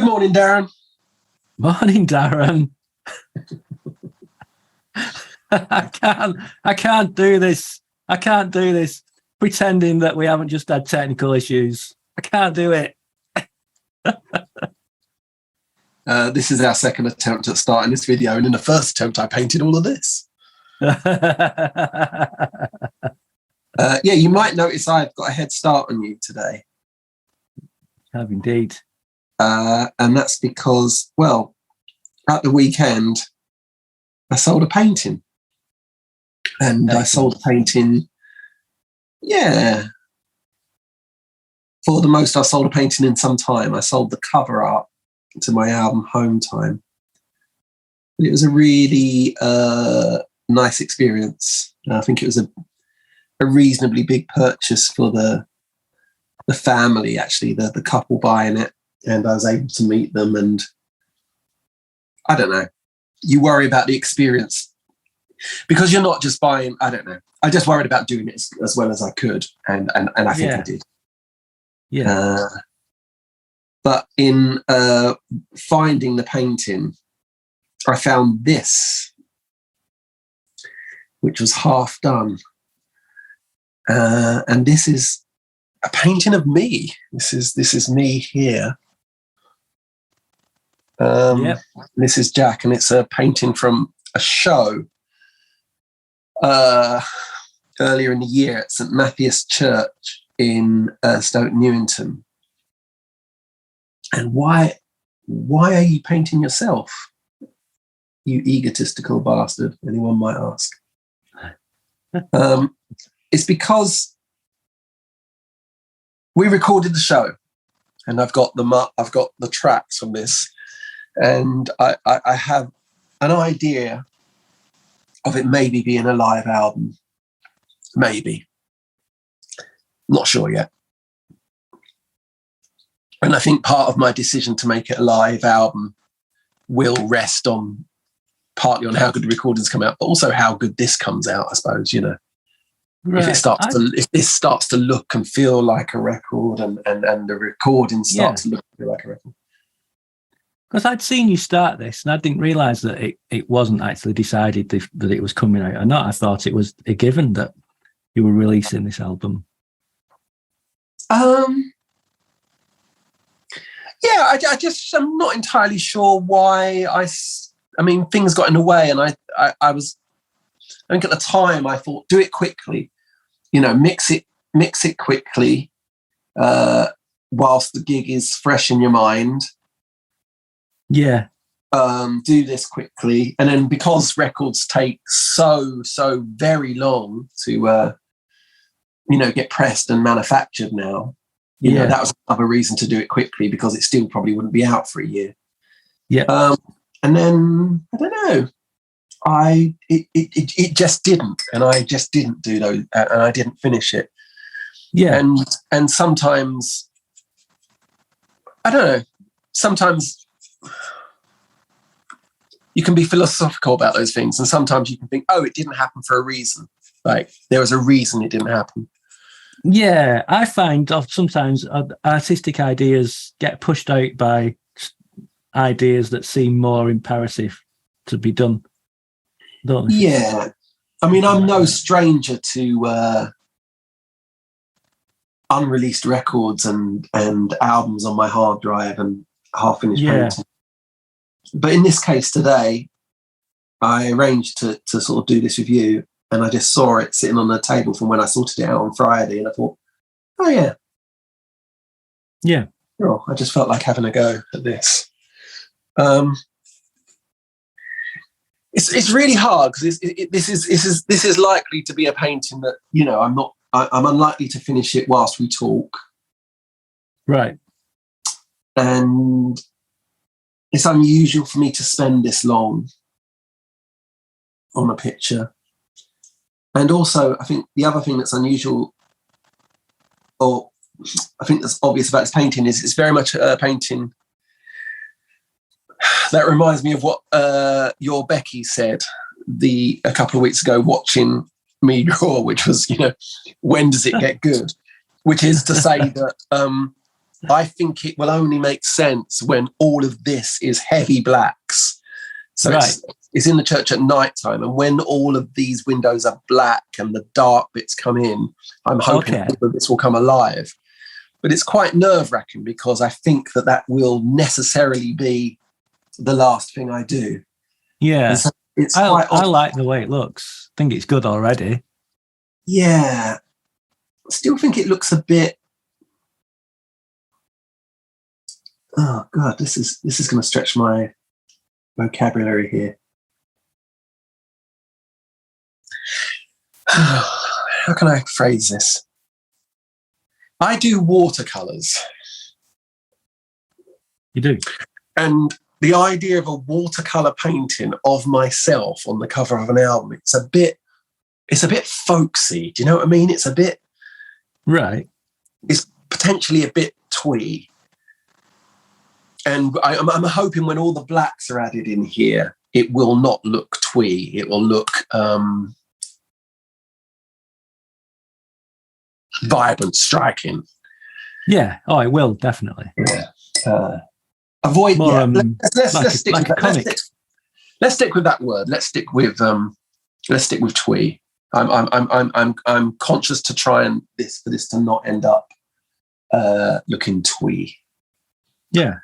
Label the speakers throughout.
Speaker 1: morning, Darren.
Speaker 2: Morning, Darren. I can't do this. I can't do this pretending that we haven't just had technical issues. I can't do it.
Speaker 1: This is our second attempt at starting this video, and in the first attempt, I painted all of this. You might notice I've got a head start on you today.
Speaker 2: I have indeed.
Speaker 1: And that's because, well, at the weekend, I sold a painting. And I sold a painting, for the most I sold a painting in some time. I sold the cover art to my album Home Time. It was a really nice experience. I think it was a reasonably big purchase for the family, actually, the couple buying it, and I was able to meet them. And I don't know, you worry about the experience because you're not just buying. I don't know. I just worried about doing it as well as I could, and I think I did. Yeah. But in finding the painting, I found this, which was half done. And this is a painting of me. This is me here. This is Jack, and it's a painting from a show earlier in the year at St Matthias Church in Stoke Newington. And why are you painting yourself, you egotistical bastard? Anyone might ask. It's because we recorded the show, and I've got the tracks from this, and I have an idea of it maybe being a live album. Maybe. Not sure yet. And I think part of my decision to make it a live album will rest on partly on how good the recordings come out, but also how good this comes out, I suppose, you know. Right. If this starts to look and feel like a record, and the recording starts to look and feel like a record.
Speaker 2: Because I'd seen you start this, and I didn't realise that it wasn't actually decided that it was coming out or not. I thought it was a given that you were releasing this album. I'm not entirely sure why. I mean, things got in the way, and I think at the time I thought, do it quickly, you know, mix it quickly, whilst the gig is fresh in your mind. Yeah. Do this quickly, and then because records take so very long to get pressed and manufactured now. You know, that was another reason to do it quickly, because it still probably wouldn't be out for a year. Yeah. And then I don't know. It just didn't, and I just didn't do those, and I didn't finish it. Yeah. And sometimes I don't know. Sometimes you can be philosophical about those things, and sometimes you can think, oh, it didn't happen for a reason. Like there was a reason it didn't happen. Yeah, I find sometimes artistic ideas get pushed out by ideas that seem more imperative to be done, don't they? Yeah. I mean, I'm no stranger to unreleased records and albums on my hard drive and half-finished painting. But in this case today, I arranged to sort of do this with you, and I just saw it sitting on the table from when I sorted it out on Friday, and I thought, oh yeah. Yeah. Oh, I just felt like having a go at this. It's really hard, because this is likely to be a painting that, you know, I'm unlikely to finish it whilst we talk. Right. And it's unusual for me to spend this long on a picture. And also, I think the other thing that's unusual, or I think that's obvious about this painting, is it's very much a painting that reminds me of what your Becky said a couple of weeks ago watching me draw, which was, you know, when does it get good? Which is to say that I think it will only make sense when all of this is heavy blacks. So it's in the church at night time, and when all of these windows are black and the dark bits come in, I'm hoping all of this will come alive. But it's quite nerve-wracking because I think that will necessarily be the last thing I do.
Speaker 3: Yeah.
Speaker 2: So it's
Speaker 3: I like the way it looks. I think it's good already.
Speaker 2: Yeah. I still think it looks a bit... Oh, God, this is going to stretch my vocabulary here. How can I phrase this? I do watercolors.
Speaker 3: You do?
Speaker 2: And the idea of a watercolor painting of myself on the cover of an album, it's a bit folksy. Do you know what I mean? It's a bit...
Speaker 3: Right.
Speaker 2: It's potentially a bit twee. And I'm hoping when all the blacks are added in here, it will not look twee. It will look vibrant, striking.
Speaker 3: Yeah. Oh, it will, definitely.
Speaker 2: Yeah. Avoid
Speaker 3: more.
Speaker 2: Let's stick with that. Let's stick with that word. Let's stick with twee. I'm conscious to try and for this to not end up looking twee.
Speaker 3: Yeah.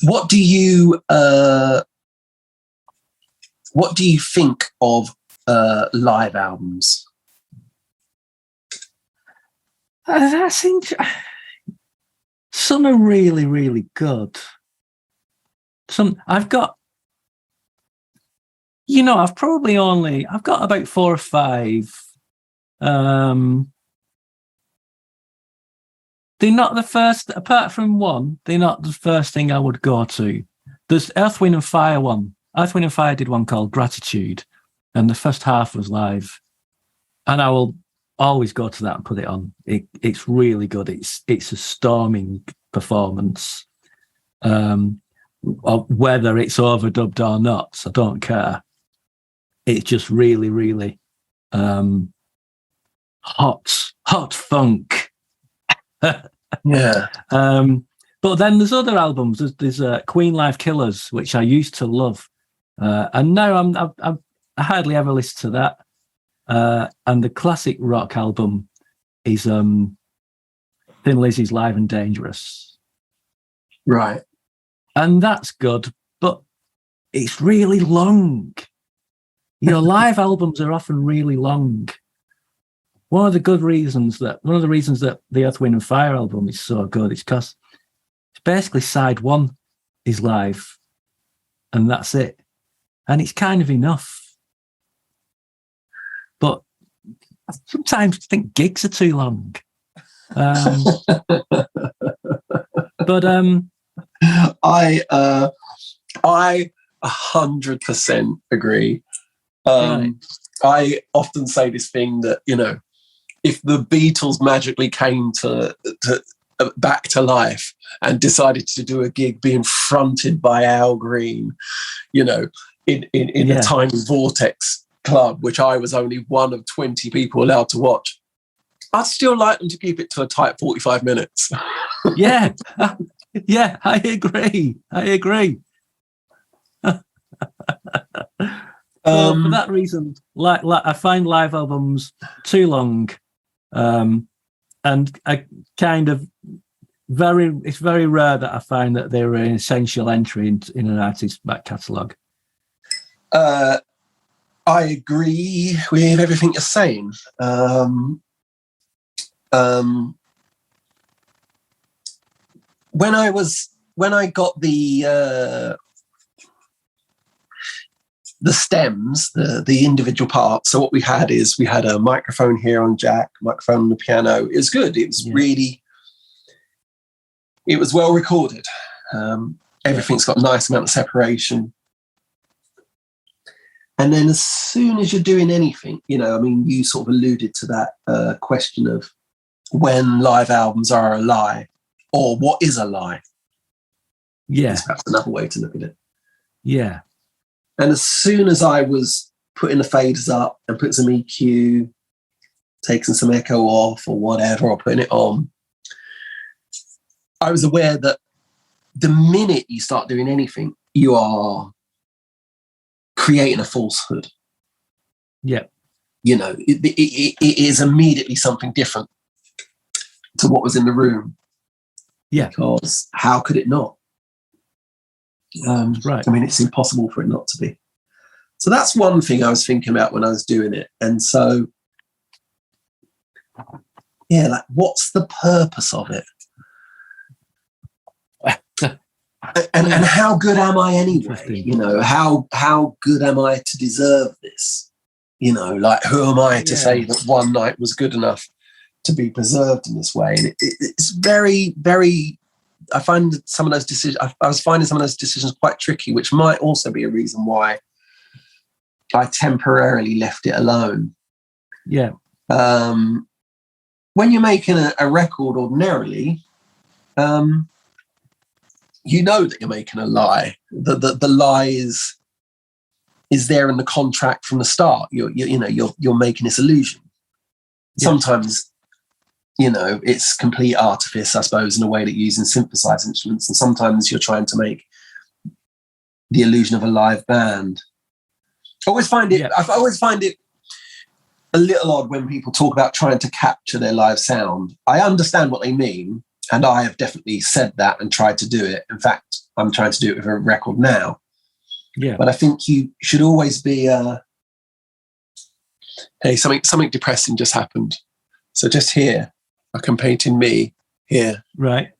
Speaker 2: What do you think of live albums?
Speaker 3: That's some are really, really good. I've got, I've got about 4 or 5. They're not the first, apart from one, they're not the first thing I would go to. There's Earth, Wind and Fire one. Earth, Wind and Fire did one called Gratitude, and the first half was live. And I will always go to that and put it on. It's really good. It's a storming performance. Whether it's overdubbed or not, I don't care. It's just really, really hot funk.
Speaker 2: Yeah.
Speaker 3: But then there's other albums. There's Queen Live Killers, which I used to love, and now I hardly ever listen to that. And the classic rock album is Thin Lizzy's Live and Dangerous.
Speaker 2: Right.
Speaker 3: And that's good, but it's really long. Live albums are often really long. One of the reasons that the Earth, Wind and Fire album is so good is because it's basically side 1 is live, and that's it. And it's kind of enough. But sometimes I think gigs are too long. But
Speaker 2: I 100% agree.
Speaker 3: Right.
Speaker 2: I often say this thing that, if the Beatles magically came to back to life and decided to do a gig being fronted by Al Green, in a tiny Vortex club, which I was only one of 20 people allowed to watch, I'd still like them to keep it to a tight 45 minutes.
Speaker 3: Yeah. Yeah, I agree. So for that reason, like I find live albums too long, and I kind of it's very rare that I find that they're an essential entry in an artist's back catalogue.
Speaker 2: I agree with everything you're saying. When I got the stems, the individual parts. So what we had a microphone here on jack, microphone on the piano. It was good. It was really, it was well recorded. Everything's got a nice amount of separation. And then as soon as you're doing anything, you sort of alluded to that question of when live albums are a lie, or what is a lie.
Speaker 3: Yeah.
Speaker 2: That's perhaps another way to look at it.
Speaker 3: Yeah.
Speaker 2: And as soon as I was putting the faders up and putting some EQ, taking some echo off or whatever, or putting it on, I was aware that the minute you start doing anything, you are creating a falsehood.
Speaker 3: Yeah.
Speaker 2: You know, it is immediately something different to what was in the room.
Speaker 3: Yeah.
Speaker 2: Because how could it not?
Speaker 3: Right.
Speaker 2: I mean, it's impossible for it not to be. So that's one thing I was thinking about when I was doing it. And so, yeah, like, what's the purpose of it? and how good am I anyway? You know, how good am I to deserve this? You know, like, who am I to say that one night was good enough to be preserved in this way? And it's very, very, I find some of those decisions, I was finding some of those decisions quite tricky, which might also be a reason why I temporarily left it alone.
Speaker 3: Yeah.
Speaker 2: When you're making a record ordinarily, you know that you're making a lie. The lie is there in the contract from the start. You're making this illusion. Yeah. Sometimes, you know, it's complete artifice, I suppose, in a way that you're using synthesized instruments, and sometimes you're trying to make the illusion of a live band. I always find it a little odd when people talk about trying to capture their live sound. I understand what they mean, and I have definitely said that and tried to do it. In fact, I'm trying to do it with a record now.
Speaker 3: Yeah.
Speaker 2: But I think you should always be, hey, something depressing just happened. So just here, I can paint in me here.
Speaker 3: Right.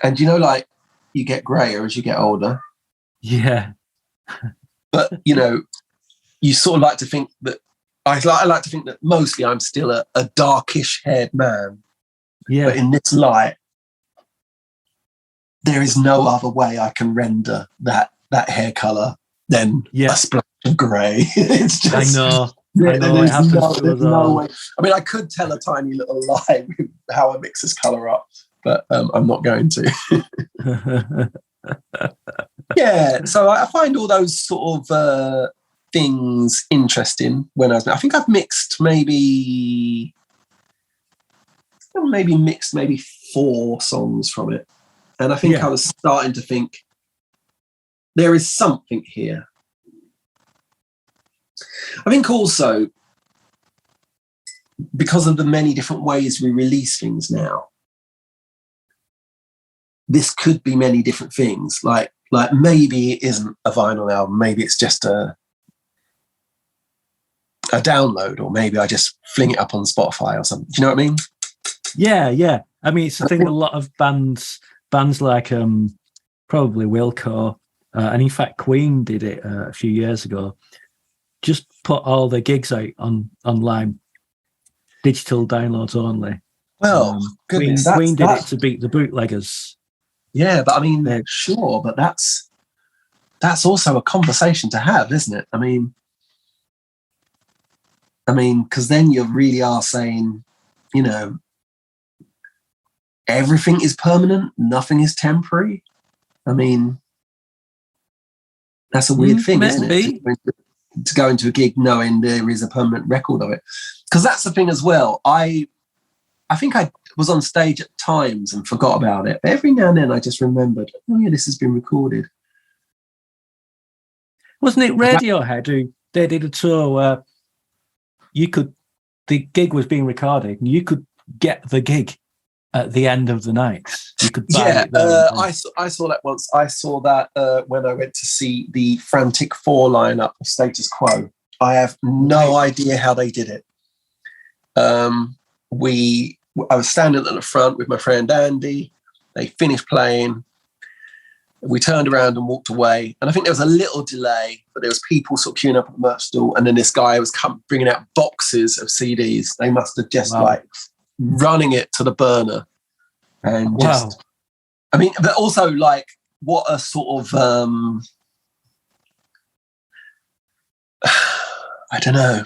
Speaker 2: And you know, like, you get grayer as you get older.
Speaker 3: Yeah.
Speaker 2: But, you know, you sort of like to think that, I like to think that mostly I'm still a darkish haired man.
Speaker 3: Yeah.
Speaker 2: But in this light, there is no other way I can render that hair color than a splash of grey. It's just,
Speaker 3: I know.
Speaker 2: It happens
Speaker 3: to us all.
Speaker 2: way. I mean, I could tell a tiny little lie with how I mix this color up, but I'm not going to. Yeah, so I find all those sort of things interesting when I think I've mixed maybe 4 songs from it. And I think I was starting to think there is something here. I think also because of the many different ways we release things now, this could be many different things. Like maybe it isn't a vinyl album, maybe it's just a download, or maybe I just fling it up on Spotify or something. Do you know what I mean?
Speaker 3: Yeah. I mean, it's the thing. A lot of bands like probably Wilco, and in fact Queen did it a few years ago. Just put all their gigs out online, digital downloads only.
Speaker 2: Well, goodness,
Speaker 3: Queen did it to beat the bootleggers.
Speaker 2: Yeah, but I mean, sure, but that's also a conversation to have, isn't it? I mean, because then you really are saying, you know, everything is permanent, nothing is temporary. I mean, that's a weird thing, isn't it? To go into a gig knowing there is a permanent record of it. Because that's the thing as well. I think I was on stage at times and forgot about it. But every now and then I just remembered, oh yeah, this has been recorded.
Speaker 3: Wasn't it Radiohead who they did a tour where the gig was being recorded and you could get the gig at the end of the night? You could buy it
Speaker 2: I saw that once. I saw that when I went to see the Frantic 4 lineup of Status Quo. I have no idea how they did it. I was standing at the front with my friend Andy. They finished playing. We turned around and walked away. And I think there was a little delay, but there was people sort of queuing up at the merch stall. And then this guy was bringing out boxes of CDs. They must have just running it to the burner. And just, I mean, but also like what a sort of, I don't know,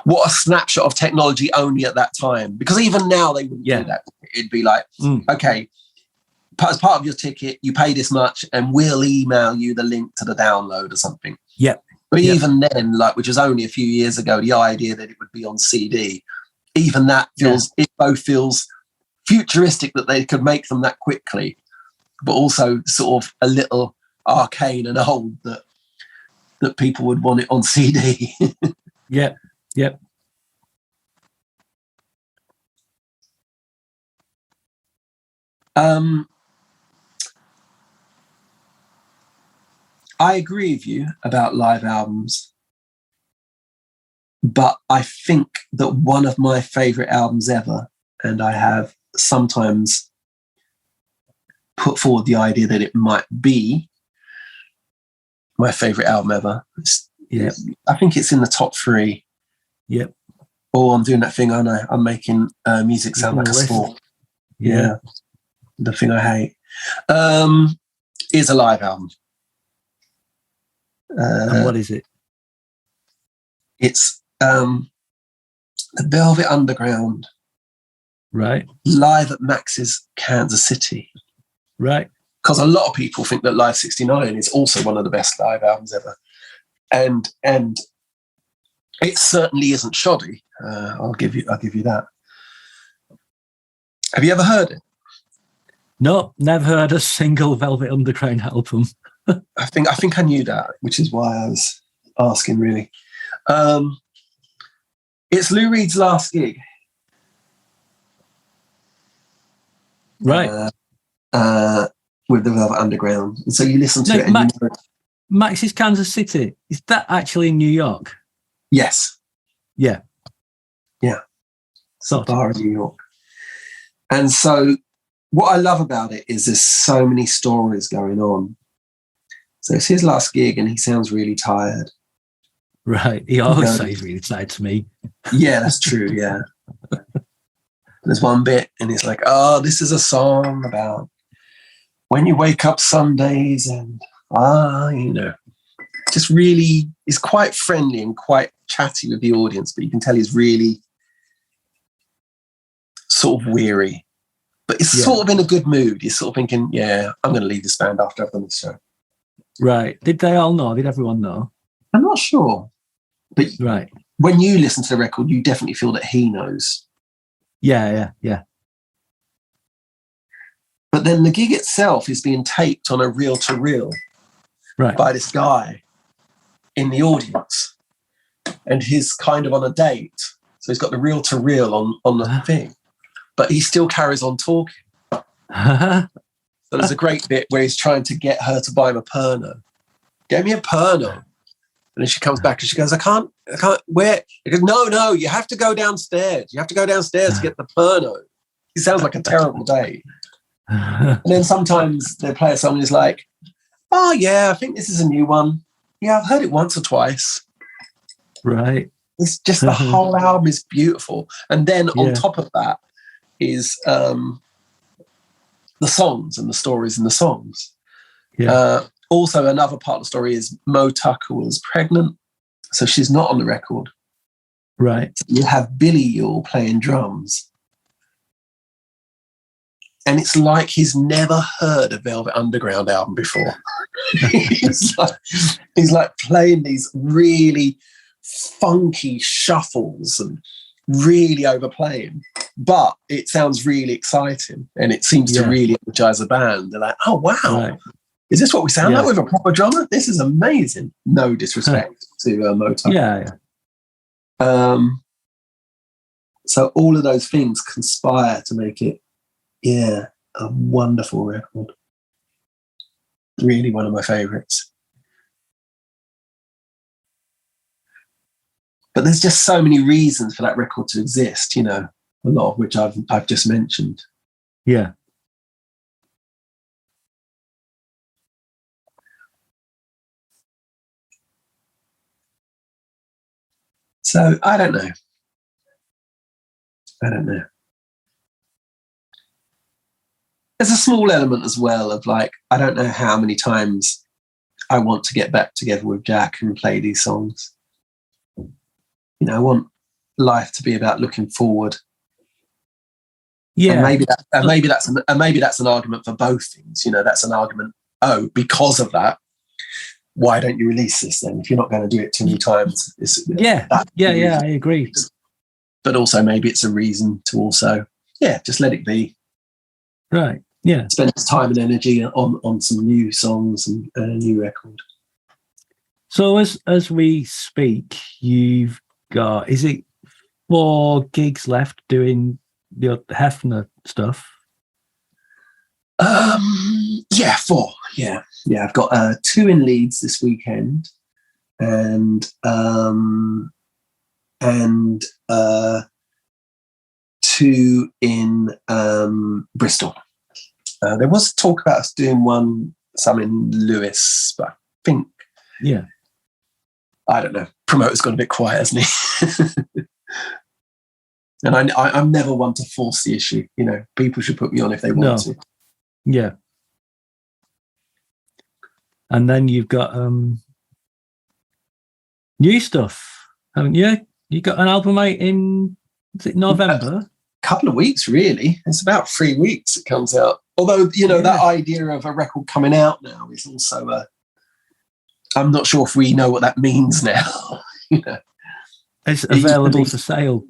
Speaker 2: what a snapshot of technology only at that time. Because even now they wouldn't do that. It'd be like, okay, as part of your ticket, you pay this much and we'll email you the link to the download or something.
Speaker 3: Yep.
Speaker 2: But even then, like, which was only a few years ago, the idea that it would be on CD, even that feels, it both feels futuristic that they could make them that quickly, but also sort of a little arcane and old that people would want it on CD.
Speaker 3: Yep.
Speaker 2: I agree with you about live albums, but I think that one of my favourite albums ever, and I have sometimes put forward the idea that it might be my favourite album ever. I think it's in the top 3.
Speaker 3: Yep.
Speaker 2: Oh, I'm doing that thing, aren't I? I'm making music sound like a sport. Yeah. The thing I hate. Is a live album.
Speaker 3: And what is it?
Speaker 2: It's the Velvet Underground.
Speaker 3: Right.
Speaker 2: Live at Max's Kansas City.
Speaker 3: Right.
Speaker 2: Because a lot of people think that Live 69 is also one of the best live albums ever. And it certainly isn't shoddy. I'll give you that. Have you ever heard it?
Speaker 3: No, never heard a single Velvet Underground album.
Speaker 2: I think I knew that, which is why I was asking, really. It's Lou Reed's last gig.
Speaker 3: Right.
Speaker 2: With the Velvet Underground. And so you listen to it and you know.
Speaker 3: Max's Kansas City, is that actually in New York?
Speaker 2: Yes.
Speaker 3: Yeah.
Speaker 2: It's a bar in New York. And so what I love about it is there's so many stories going on. So it's his last gig and he sounds really tired.
Speaker 3: Right. He always sounds really tired to me.
Speaker 2: Yeah, that's true. Yeah. There's one bit and it's like, oh, this is a song about when you wake up Sundays and, just really, he's quite friendly and quite chatty with the audience, but you can tell he's really sort of weary. But it's sort of in a good mood. You're sort of thinking, yeah, I'm going to leave this band after I've done this show.
Speaker 3: Right. Did they all know? Did everyone know?
Speaker 2: I'm not sure. But
Speaker 3: right.
Speaker 2: When you listen to the record, you definitely feel that he knows.
Speaker 3: Yeah.
Speaker 2: But then the gig itself is being taped on a reel-to-reel by this guy in the audience. And he's kind of on a date. So he's got the reel-to-reel on the thing. But he still carries on talking. So there's a great bit where he's trying to get her to buy him a Pernod. Get me a Pernod. And then she comes back and she goes, I can't, where? He goes, no, you have to go downstairs. You have to go downstairs to get the Pernod. He sounds like a terrible day. And then sometimes they play a song and he's like, oh, yeah, I think this is a new one. Yeah, I've heard it once or twice.
Speaker 3: Right.
Speaker 2: It's just the whole album is beautiful. And then on top of that is the songs and the stories in the songs. Yeah. Also, another part of the story is Mo Tucker was pregnant, so she's not on the record.
Speaker 3: Right.
Speaker 2: You have Billy Yule playing drums. And it's like he's never heard a Velvet Underground album before. he's like playing these really funky shuffles and really overplaying. But it sounds really exciting and it seems to really energize the band. They're like, oh, wow. Right. Is this what we sound like with a proper drummer? This is amazing. No disrespect to Mo Tucker. Yeah. So all of those things conspire to make it, a wonderful record. Really one of my favorites. But there's just so many reasons for that record to exist, a lot of which I've just mentioned.
Speaker 3: Yeah.
Speaker 2: So I don't know. There's a small element as well of like, I don't know how many times I want to get back together with Jack and play these songs. I want life to be about looking forward. Yeah. And maybe that's an argument for both things. That's an argument. Oh, because of that, why don't you release this then? If you're not going to do it too many times,
Speaker 3: I agree.
Speaker 2: But also maybe it's a reason to also, just let it be.
Speaker 3: Right. Yeah.
Speaker 2: Spend time and energy on some new songs and a new record.
Speaker 3: So as we speak, you've got, is it 4 gigs left doing your Hefner stuff?
Speaker 2: 4. Yeah. I've got 2 in Leeds this weekend, and 2 in Bristol. There was talk about us doing some in Lewis, but I think, I don't know. Promoter's got a bit quiet, hasn't he? And I'm never one to force the issue. People should put me on if they want to.
Speaker 3: Yeah. And then you've got new stuff, haven't you? You got an album out in, is it November?
Speaker 2: A couple of weeks, really. It's about 3 weeks it comes out. Although, that idea of a record coming out now is also I'm not sure if we know what that means now.
Speaker 3: It's available for sale.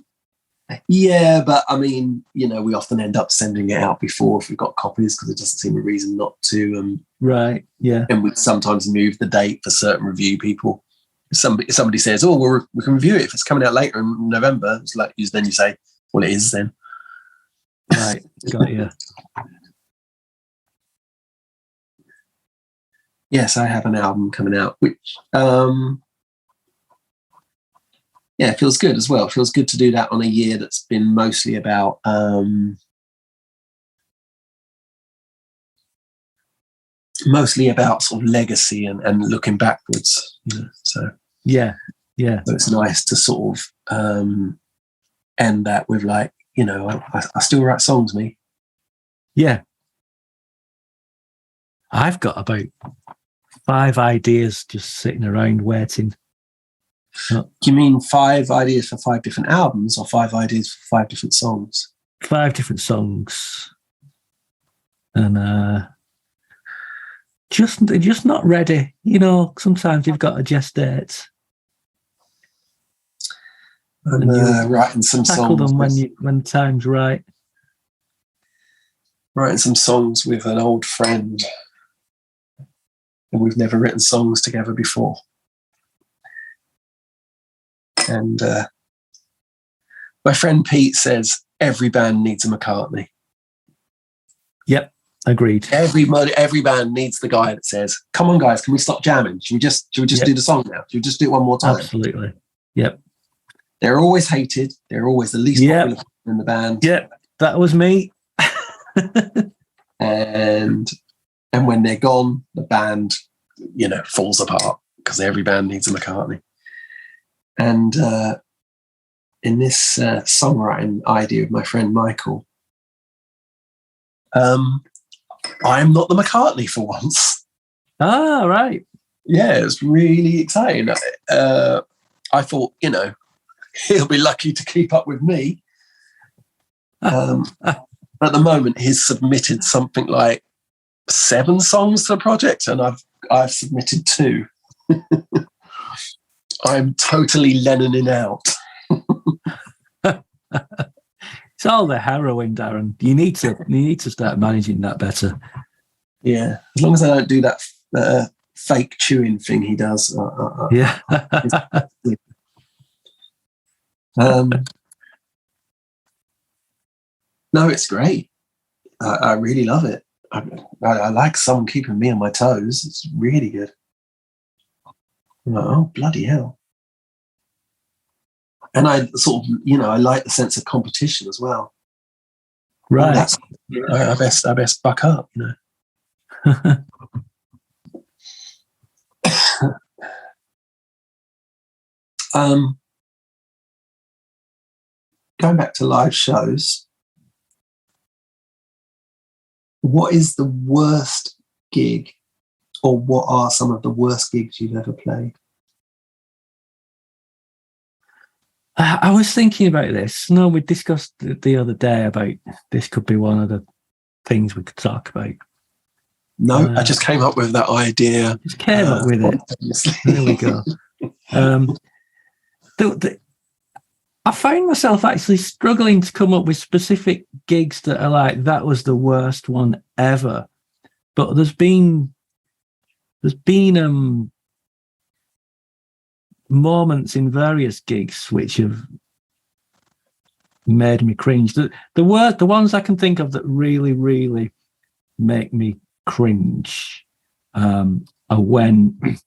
Speaker 2: Yeah, but I mean, we often end up sending it out before if we've got copies, because it doesn't seem a reason not to.
Speaker 3: Right. Yeah.
Speaker 2: And we sometimes move the date for certain review people. If somebody says, "Oh, well, we can review it if it's coming out later in November," it's like then you say, "Well, it is then."
Speaker 3: Right. Got you.
Speaker 2: Yes, I have an album coming out, which it feels good as well. It feels good to do that on a year that's been mostly about sort of legacy and looking backwards. So
Speaker 3: yeah.
Speaker 2: So it's nice to sort of end that with I still write songs, me.
Speaker 3: Yeah. I've got about 5 ideas just sitting around waiting.
Speaker 2: Do you mean 5 ideas for 5 different albums, or 5 ideas for 5 different songs?
Speaker 3: 5 different songs. And just not ready. Sometimes you've got to gestate.
Speaker 2: I'm writing some
Speaker 3: tackle
Speaker 2: songs.
Speaker 3: Them when time's right.
Speaker 2: Writing some songs with an old friend, and we've never written songs together before. And my friend Pete says every band needs a McCartney.
Speaker 3: Yep, agreed.
Speaker 2: Every band needs the guy that says, "Come on, guys, can we stop jamming? Should we just do the song now? Should we just do it one more time?"
Speaker 3: Absolutely. Yep.
Speaker 2: They're always hated. They're always the least popular in the band.
Speaker 3: Yep, that was me.
Speaker 2: and when they're gone, the band, falls apart, because every band needs a McCartney. And in this songwriting idea of my friend Michael, I'm not the McCartney for once.
Speaker 3: Ah, right.
Speaker 2: Yeah, it's really exciting. I thought, he'll be lucky to keep up with me. At the moment, he's submitted something like 7 songs to the project, and I've submitted 2. I'm totally Lennoning out.
Speaker 3: It's all the heroin, Darren. You need to start managing that better.
Speaker 2: Yeah, as long as I don't do that fake chewing thing he does.
Speaker 3: Yeah.
Speaker 2: No, it's great. I really love it. I like someone keeping me on my toes. It's really good. Oh, bloody hell. And I sort of, I like the sense of competition as well.
Speaker 3: Right.
Speaker 2: I best buck up, Going back to live shows, what is the worst gig, or what are some of the worst gigs you've ever played?
Speaker 3: I was thinking about this. No, we discussed the other day about this could be one of the things we could talk about.
Speaker 2: No, I just came up with that idea.
Speaker 3: Just came up with it. There we go. I find myself actually struggling to come up with specific gigs that are like, that was the worst one ever. But there's been moments in various gigs which have made me cringe. The ones I can think of that really, really make me cringe are when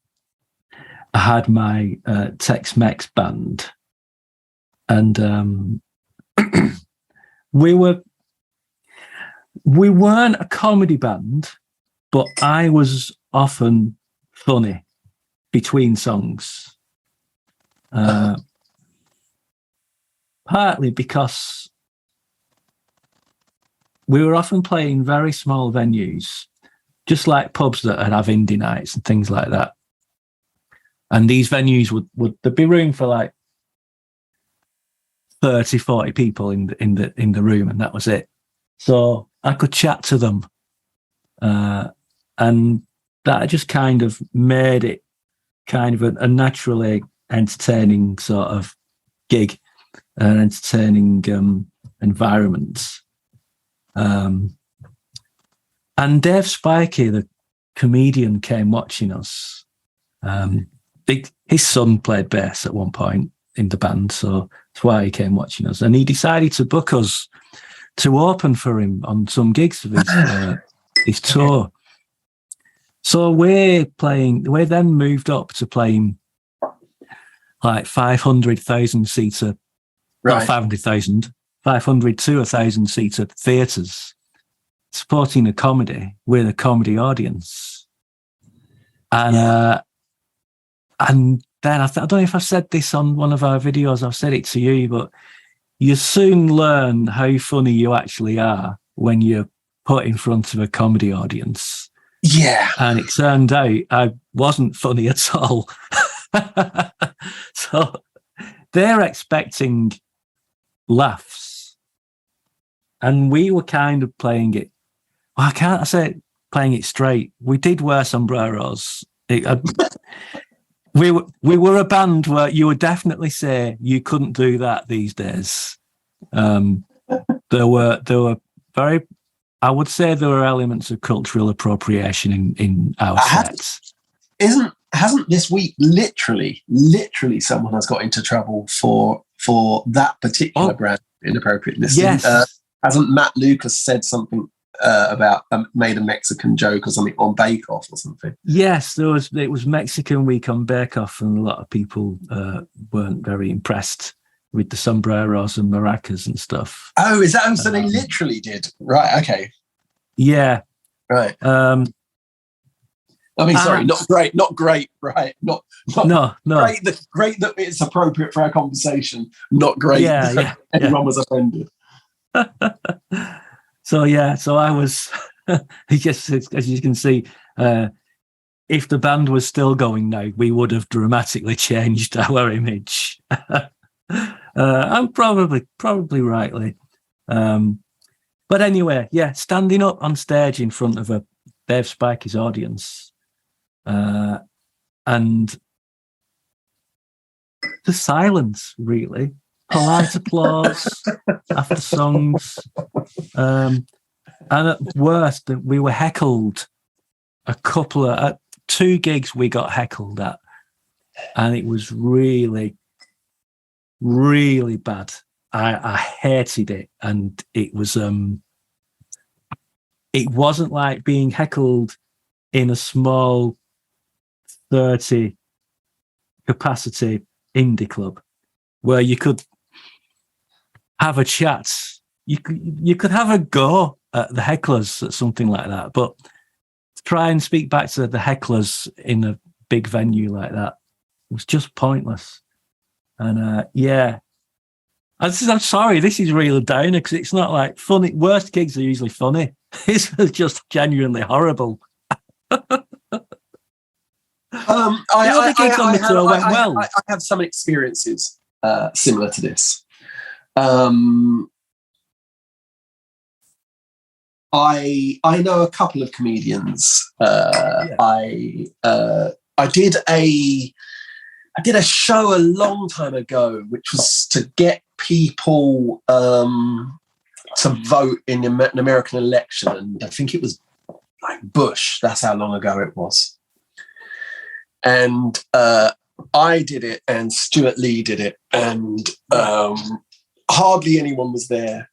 Speaker 3: I had my Tex-Mex band, and we weren't a comedy band, but I was often funny between songs. Partly because we were often playing very small venues, just like pubs that would have indie nights and things like that. And these venues would there'd be room for like 30, 40 people in the room, and that was it. So I could chat to them, and that just kind of made it kind of a naturally entertaining sort of gig, an entertaining environment. And Dave Spikey, the comedian, came watching us. His son played bass at one point in the band, so that's why he came watching us. And he decided to book us to open for him on some gigs of his tour. So we then moved up to playing like 500,000 seater,
Speaker 2: Right.
Speaker 3: not 500,000, 500 to 1,000 seater theatres, supporting a comedy with a comedy audience. And then I don't know if I've said this on one of our videos, I've said it to you, but you soon learn how funny you actually are when you're put in front of a comedy audience.
Speaker 2: Yeah.
Speaker 3: And it turned out I wasn't funny at all. So they're expecting laughs. And we were kind of playing it. Well, I say playing it straight. We did wear sombreros. We were a band where you would definitely say you couldn't do that these days. There were very, I would say there were elements of cultural appropriation in our sets.
Speaker 2: Hasn't this week literally someone has got into trouble for that particular brand inappropriateness?
Speaker 3: Yes.
Speaker 2: Hasn't Matt Lucas said something about made a Mexican joke or something on Bake Off or something?
Speaker 3: Yes, it was Mexican Week on Bake Off, and a lot of people weren't very impressed with the sombreros and maracas and stuff.
Speaker 2: Oh, is that so? They literally did, right? Okay,
Speaker 3: yeah,
Speaker 2: right. I mean, sorry, not great, right? Not
Speaker 3: no.
Speaker 2: Great that it's appropriate for our conversation. Not great.
Speaker 3: Yeah.
Speaker 2: Everyone was offended.
Speaker 3: So I was, just as you can see, if the band was still going now, we would have dramatically changed our image. And probably rightly. But anyway, standing up on stage in front of a Dave Spikey's audience, and the silence, really. Polite applause after songs. And at worst, we were heckled at 2 gigs we got heckled at. And it was really, really bad. I hated it. And it was, it wasn't like being heckled in a small 30 capacity indie club where you could have a chat. You could have a go at the hecklers at something like that, but to try and speak back to the hecklers in a big venue like that was just pointless. And I'm sorry, this is really downer because it's not like funny. Worst gigs are usually funny. This was just genuinely horrible.
Speaker 2: I have some experiences similar to this. I know a couple of comedians. I did a show a long time ago, which was to get people to vote in an American election, and I think it was like Bush. That's how long ago it was. And I did it, and Stuart Lee did it, and hardly anyone was there.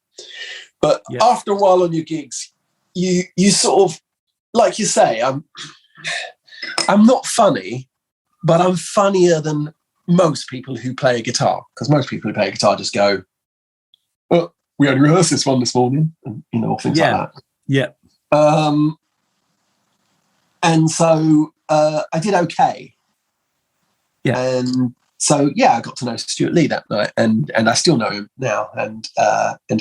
Speaker 2: But after a while on your gigs, you sort of, like you say, I'm not funny, but I'm funnier than most people who play a guitar, because most people who play a guitar just go, "Well, we only rehearsed this one this morning," and things like that.
Speaker 3: Yeah.
Speaker 2: And so I did okay.
Speaker 3: Yeah.
Speaker 2: And so I got to know Stuart Lee that night, and I still know him now, and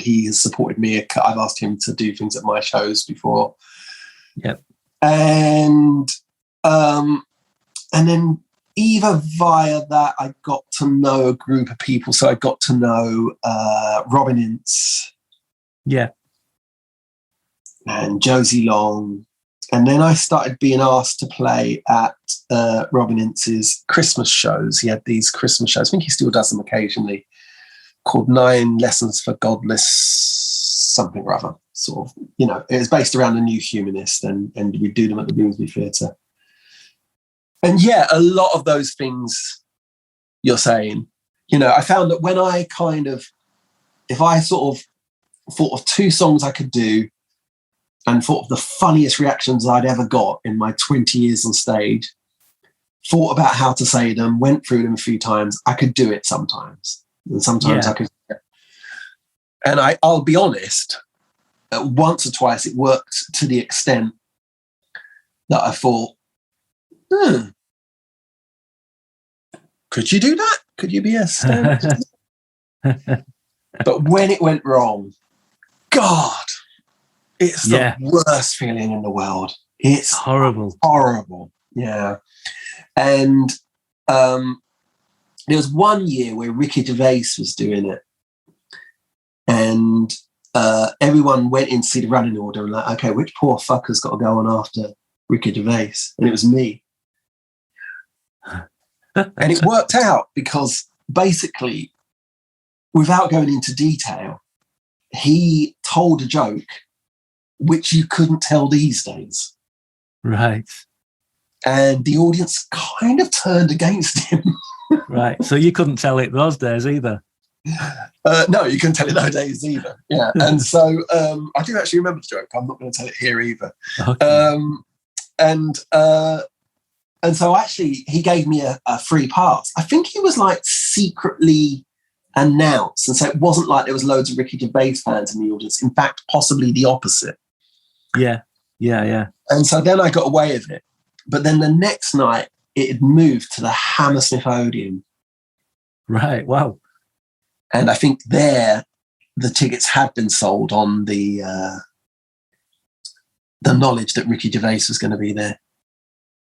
Speaker 2: he has supported me. I've asked him to do things at my shows before.
Speaker 3: Yep.
Speaker 2: And then either via that, I got to know a group of people. So I got to know Robin Ince.
Speaker 3: Yeah.
Speaker 2: And Josie Long. And then I started being asked to play at Robin Ince's Christmas shows. He had these Christmas shows. I think he still does them occasionally, called 9 Lessons for Godless something or other. Sort of, it was based around the New Humanist, and we do them at the Bloomsbury Theatre. And a lot of those things you're saying, I found that when I if I sort of thought of 2 songs I could do, and thought of the funniest reactions I'd ever got in my 20 years on stage, thought about how to say them, went through them a few times, I could do it sometimes. And sometimes I could. And I'll be honest, once or twice it worked to the extent that I thought, could you do that? Could you be a stand? But when it went wrong, God, it's the worst feeling in the world. It's
Speaker 3: horrible.
Speaker 2: Horrible. Yeah. And there was one year where Ricky Gervais was doing it. And everyone went in to see the running order and like, okay, which poor fucker's got to go on after Ricky Gervais? And it was me. And it worked out because basically, without going into detail, he told a joke which you couldn't tell these days.
Speaker 3: Right.
Speaker 2: And the audience kind of turned against him.
Speaker 3: Right. So you couldn't tell it those days either?
Speaker 2: No, you couldn't tell it those days either. Yeah. And so I do actually remember the joke. I'm not going to tell it here either. Okay. And so actually he gave me a free pass. I think he was like secretly announced. And so it wasn't like there was loads of Ricky Gervais fans in the audience. In fact, possibly the opposite.
Speaker 3: Yeah.
Speaker 2: And so then I got away with it. But then the next night it had moved to the Hammersmith Odeon.
Speaker 3: Right. Wow.
Speaker 2: And I think there the tickets had been sold on the knowledge that Ricky Gervais was going to be there.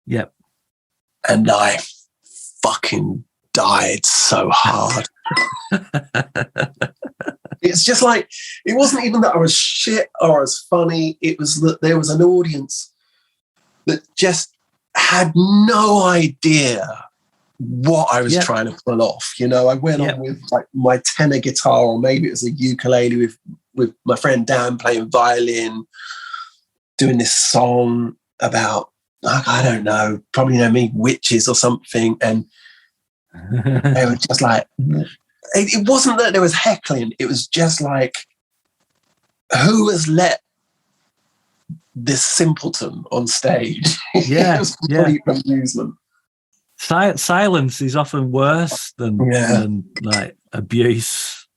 Speaker 3: Yep.
Speaker 2: And I fucking died so hard. It's just like, it wasn't even that I was shit or I was funny. It was that there was an audience that just had no idea what I was trying to pull off. I went on with like my tenor guitar, or maybe it was a ukulele with my friend Dan playing violin, doing this song about, I don't know, probably witches or something. And they were just like, it wasn't that there was heckling. It was just like, who has let this simpleton on stage?
Speaker 3: Yeah.
Speaker 2: It was complete amusement.
Speaker 3: Silence is often worse than like abuse.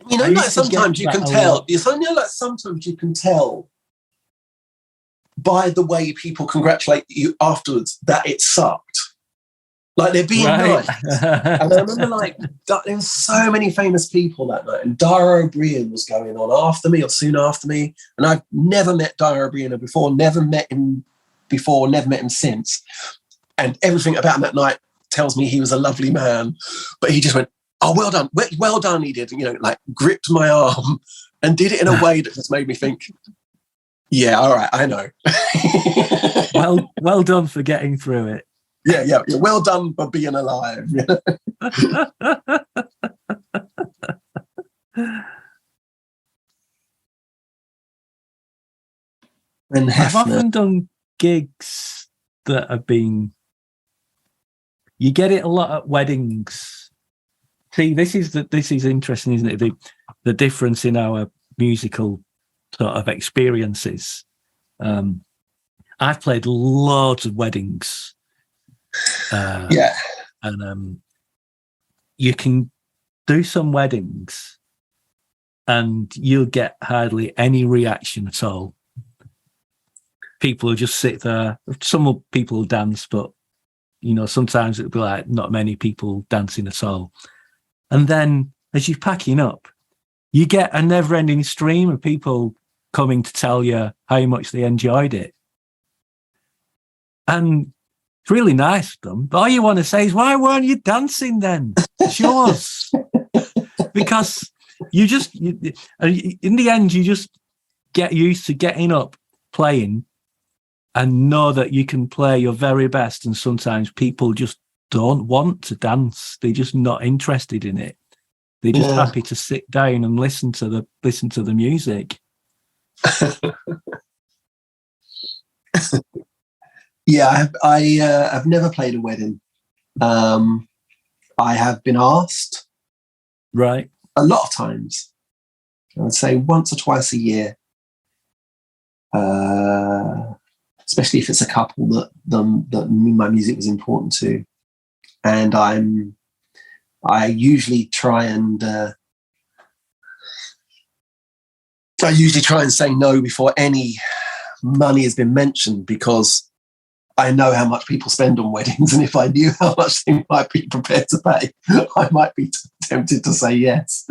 Speaker 2: Sometimes you can tell. Sometimes you can tell by the way people congratulate you afterwards that it sucked. Like they're being nice. And I remember there were so many famous people that night, and Darren O'Brien was going on after me or soon after me. And I've never met Darren O'Brien before, never met him since. And everything about him that night tells me he was a lovely man. But he just went, "Oh, well done. Well done," he did. Gripped my arm and did it in a way that just made me think, yeah, all right, I know.
Speaker 3: Well done for getting through it.
Speaker 2: Yeah. Well done for being alive.
Speaker 1: And
Speaker 3: I've
Speaker 1: Hefner.
Speaker 3: often done gigs that have been. You get it a lot at weddings. See, this is interesting, isn't it? The difference in our musical sort of experiences. I've played loads of weddings. And you can do some weddings and you'll get hardly any reaction at all. People will just sit there. Some people will dance, but sometimes it'll be like not many people dancing at all. And then as you're packing up, you get a never-ending stream of people coming to tell you how much they enjoyed it. And it's really nice of them. But all you want to say is, why weren't you dancing then? Show us. Because in the end, you just get used to getting up, playing, and know that you can play your very best. And sometimes people just don't want to dance. They're just not interested in it. They're just happy to sit down and listen to the music.
Speaker 1: Yeah, I've never played a wedding. I have been asked,
Speaker 3: right,
Speaker 1: a lot of times. I would say once or twice a year, especially if it's a couple that my music was important to, and I usually try and say no before any money has been mentioned, because I know how much people spend on weddings, and if I knew how much they might be prepared to pay, I might be tempted to say yes.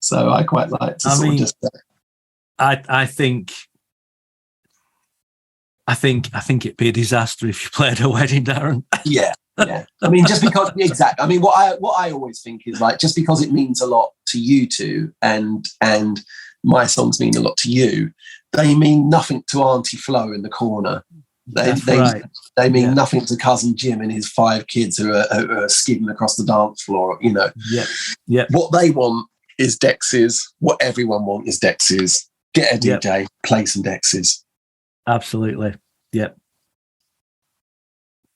Speaker 1: So I quite like to just.
Speaker 3: I think it'd be a disaster if you played a wedding, Darren.
Speaker 1: Yeah. I mean, just because exactly. I mean, what I always think is, like, just because it means a lot to you two, and my songs mean a lot to you, they mean nothing to Auntie Flo in the corner. They mean nothing to cousin Jim and his 5 kids who are skidding across the dance floor.
Speaker 3: Yeah.
Speaker 1: What they want is Dexys. What everyone wants is Dexys. Get a DJ, play some Dexys.
Speaker 3: Absolutely. Yep.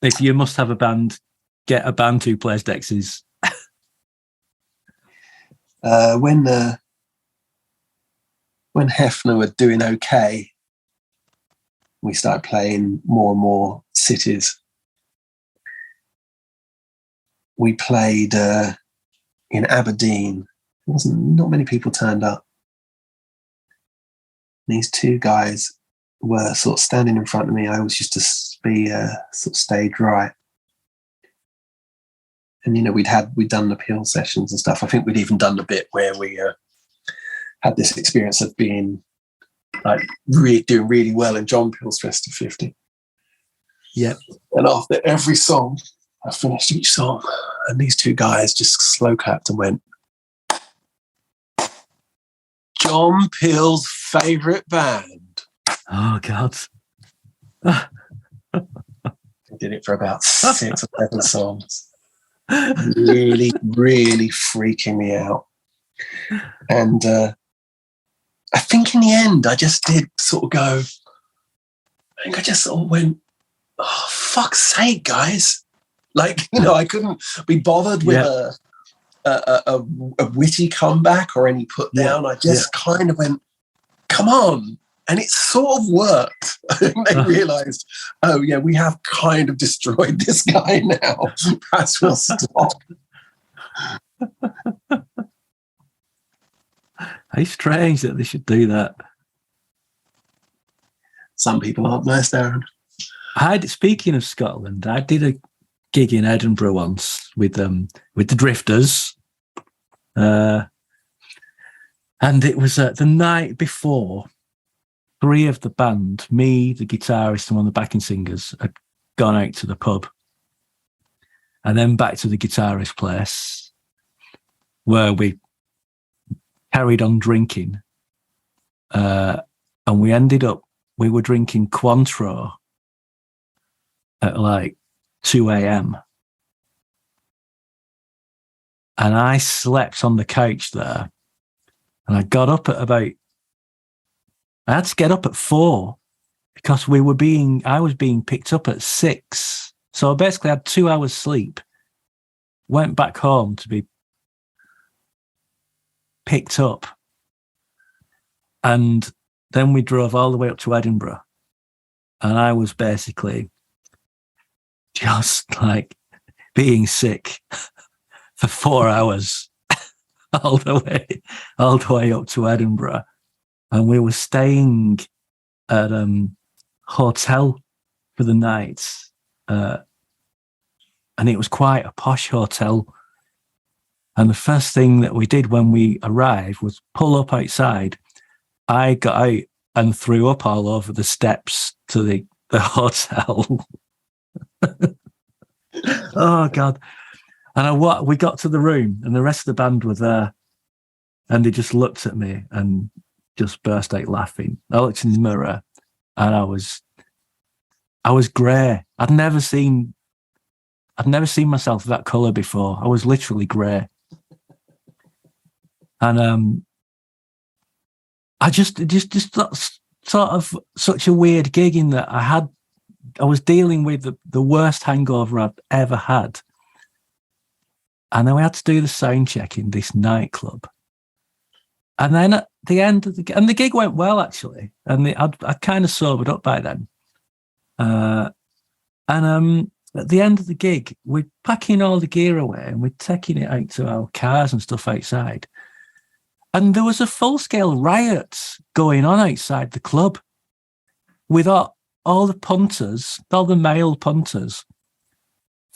Speaker 3: If you must have a band, get a band who plays Dexys.
Speaker 1: When Hefner were doing okay, we started playing more and more cities. We played in Aberdeen. Not many people turned up. And these 2 guys were sort of standing in front of me. I always used to be sort of stage right. And we'd done appeal sessions and stuff. I think we'd even done the bit where we had this experience of being like doing really well in John Peel's Festive 50.
Speaker 3: Yep.
Speaker 1: And after every song, I finished each song, and these 2 guys just slow clapped and went, John Peel's favourite band.
Speaker 3: Oh, God.
Speaker 1: I did it for about 6 or 7 songs. Really, really freaking me out. And I think in the end, I just did sort of go, I just sort of went, oh, fuck's sake, guys. Like, I couldn't be bothered with a witty comeback or any put down. I just kind of went, come on. And it sort of worked. They realised, oh, yeah, we have kind of destroyed this guy now. Perhaps we'll stop.
Speaker 3: It's strange that they should do that.
Speaker 1: Some people aren't nice, Darren.
Speaker 3: Speaking of Scotland, I did a gig in Edinburgh once with the Drifters. And it was the night before. 3 of the band, me, the guitarist, and one of the backing singers, had gone out to the pub. And then back to the guitarist place, where we carried on drinking. And we were drinking Cointreau at like 2 a.m. And I slept on the couch there. And I got up at I had to get up at 4 because I was being picked up at 6. So I basically had 2 hours sleep, went back home to be picked up. And then we drove all the way up to Edinburgh. And I was basically just like being sick for 4 hours all the way up to Edinburgh. And we were staying at a hotel for the night. And it was quite a posh hotel. And the first thing that we did when we arrived was pull up outside. I got out and threw up all over the steps to the hotel. Oh, God. And we got to the room and the rest of the band were there. And they just looked at me and just burst out laughing. I looked in the mirror and I was grey. I'd never seen myself that colour before. I was literally grey. And I just sort of such a weird gig in that I was dealing with the worst hangover I've ever had. And then we had to do the sound check in this nightclub. And then at the end of the gig went well, actually. And I kind of sobered up by then. At the end of the gig, we're packing all the gear away and we're taking it out to our cars and stuff outside. And there was a full-scale riot going on outside the club with all the punters, all the male punters,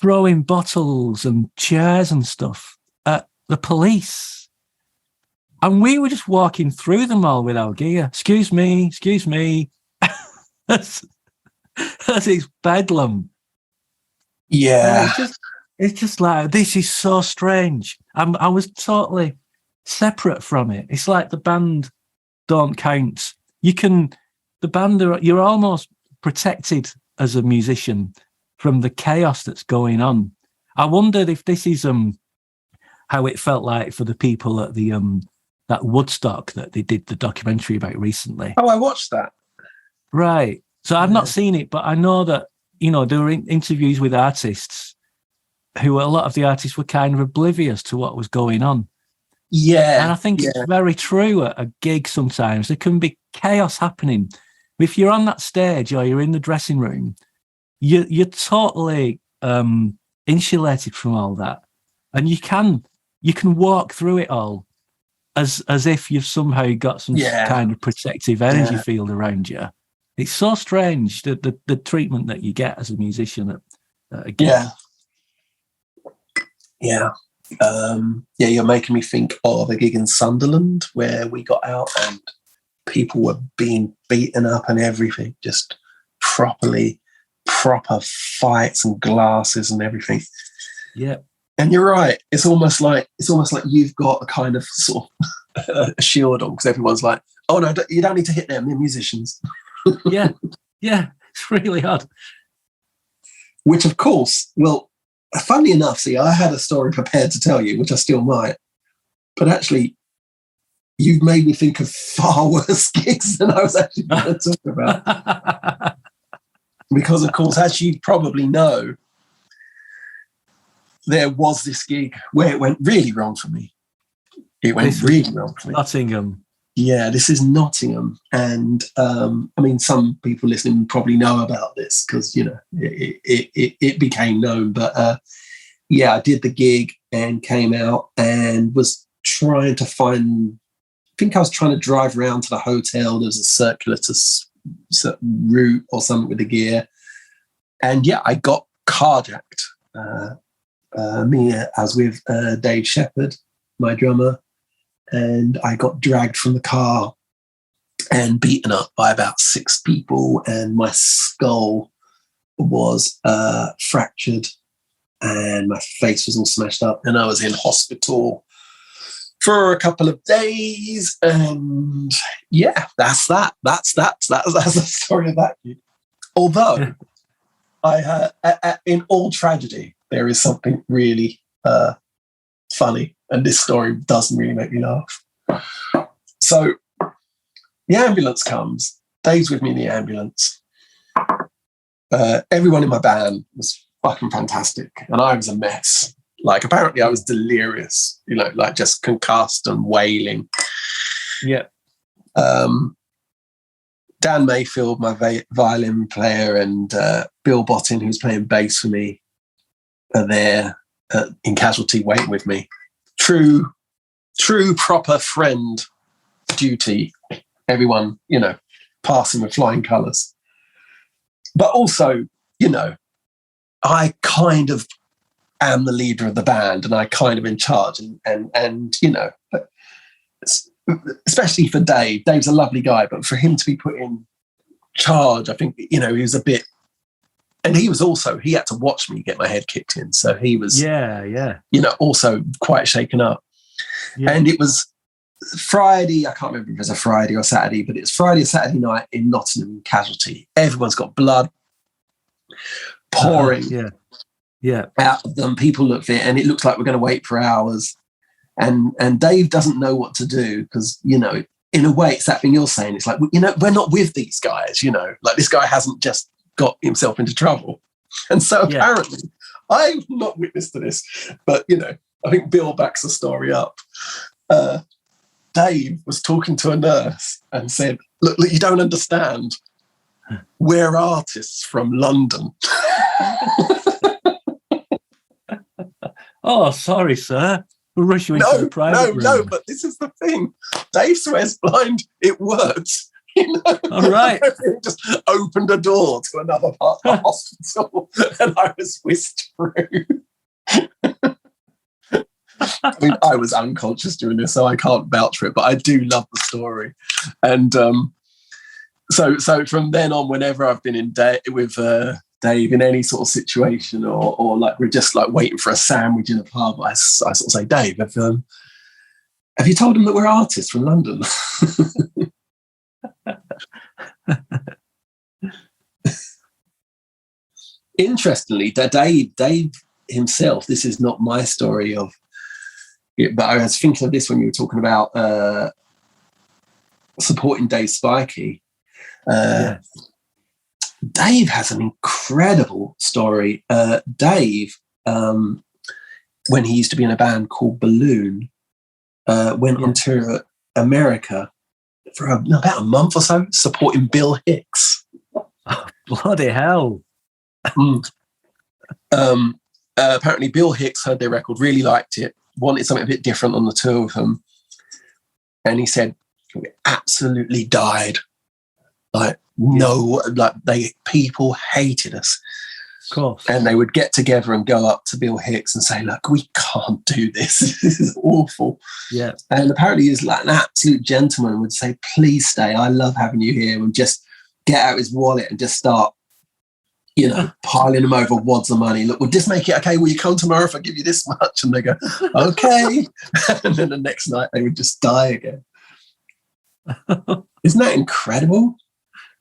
Speaker 3: throwing bottles and chairs and stuff at the police. And we were just walking through them all with our gear. Excuse me. That's it's bedlam.
Speaker 2: Yeah.
Speaker 3: It's just like, this is so strange. I was totally separate from it. It's like the band don't count. You're almost protected as a musician from the chaos that's going on. I wondered if this is how it felt like for the people at the that Woodstock that they did the documentary about recently.
Speaker 2: Oh, I watched that.
Speaker 3: Right. So I've not seen it, but I know that, there were interviews with artists a lot of the artists were kind of oblivious to what was going on.
Speaker 2: Yeah.
Speaker 3: And I think it's very true at a gig sometimes. There can be chaos happening. If you're on that stage or you're in the dressing room, you're totally insulated from all that. And you can walk through it all as if you've somehow got some kind of protective energy field around you. It's so strange, the treatment that you get as a musician at a gig.
Speaker 2: Yeah. You're making me think of a gig in Sunderland where we got out and people were being beaten up and everything, just proper fights and glasses and everything.
Speaker 3: Yeah.
Speaker 2: And you're right. It's almost like you've got a kind of sort of a shield on because everyone's like, "Oh no, you don't need to hit them. They're musicians."
Speaker 3: Yeah. It's really odd.
Speaker 2: Which, of course, well, funnily enough, see, I had a story prepared to tell you, which I still might, but actually, you've made me think of far worse gigs than I was actually going to talk about. Because, of course, as you probably know, there was this gig where it went really wrong for me. It went really wrong for me.
Speaker 3: Nottingham.
Speaker 2: Yeah, this is Nottingham. And, some people listening probably know about this because, it became known. But, I did the gig and came out and was trying to I was trying to drive around to the hotel. There was a circuitous route or something with the gear. And, I got carjacked. I was with Dave Shepherd, my drummer, and I got dragged from the car and beaten up by about 6 people, and my skull was fractured and my face was all smashed up, and I was in hospital for a couple of days, and yeah, that's that. That's the story of that gig. Although, in all tragedy, there is something really funny, and this story doesn't really make me laugh. So, the ambulance comes. Dave's with me in the ambulance. Everyone in my band was fucking fantastic, and I was a mess. Like, apparently I was delirious, like just concussed and wailing.
Speaker 3: Yeah.
Speaker 2: Dan Mayfield, my violin player, and Bill Bottin, who's playing bass for me, are there in Casualty waiting with me. True, proper friend duty. Everyone, passing with flying colours. But also, I kind of am the leader of the band, and I kind of in charge, and especially for Dave. Dave's a lovely guy, but for him to be put in charge, I think he was a bit, and he had to watch me get my head kicked in, so he was also quite shaken up. And it was Friday, I can't remember if it was a Friday or Saturday, but it's Friday or Saturday night in Nottingham Casualty. Everyone's got blood pouring out of them. People look at it, and it looks like we're going to wait for hours. And Dave doesn't know what to do because, in a way, it's that thing you're saying. It's like, we're not with these guys, like this guy hasn't just got himself into trouble. And so apparently, I've not witnessed to this, but, I think Bill backs the story up. Dave was talking to a nurse and said, look, you don't understand. We're artists from London.
Speaker 3: Oh, sorry, sir. We'll rush you into the private room.
Speaker 2: No, but this is the thing. Dave swears blind, it works.
Speaker 3: All right.
Speaker 2: Just opened a door to another part of the hospital, and I was whisked through. I mean, I was unconscious doing this, so I can't vouch for it, but I do love the story. And so from then on, whenever I've been with Dave in any sort of situation, or like we're just like waiting for a sandwich in a pub, I sort of say, Dave, have you told him that we're artists from London? Interestingly, Dave himself, this is not my story of it, but I was thinking of this when you were talking about supporting Dave Spikey. Dave has an incredible story. Dave, when he used to be in a band called Balloon, went on tour at America for about a month or so, supporting Bill Hicks.
Speaker 3: Oh, bloody hell.
Speaker 2: Apparently Bill Hicks heard their record, really liked it, wanted something a bit different on the tour with them. And he said, we absolutely died. People hated us.
Speaker 3: Of course.
Speaker 2: And they would get together and go up to Bill Hicks and say, look, we can't do this. This is awful.
Speaker 3: Yeah.
Speaker 2: And apparently he was like an absolute gentleman and would say, please stay. I love having you here. And just get out his wallet and just start, piling them over wads of money. Look, we'll just make it okay. Will you come tomorrow if I give you this much? And they go, okay. And then the next night they would just die again. Isn't that incredible?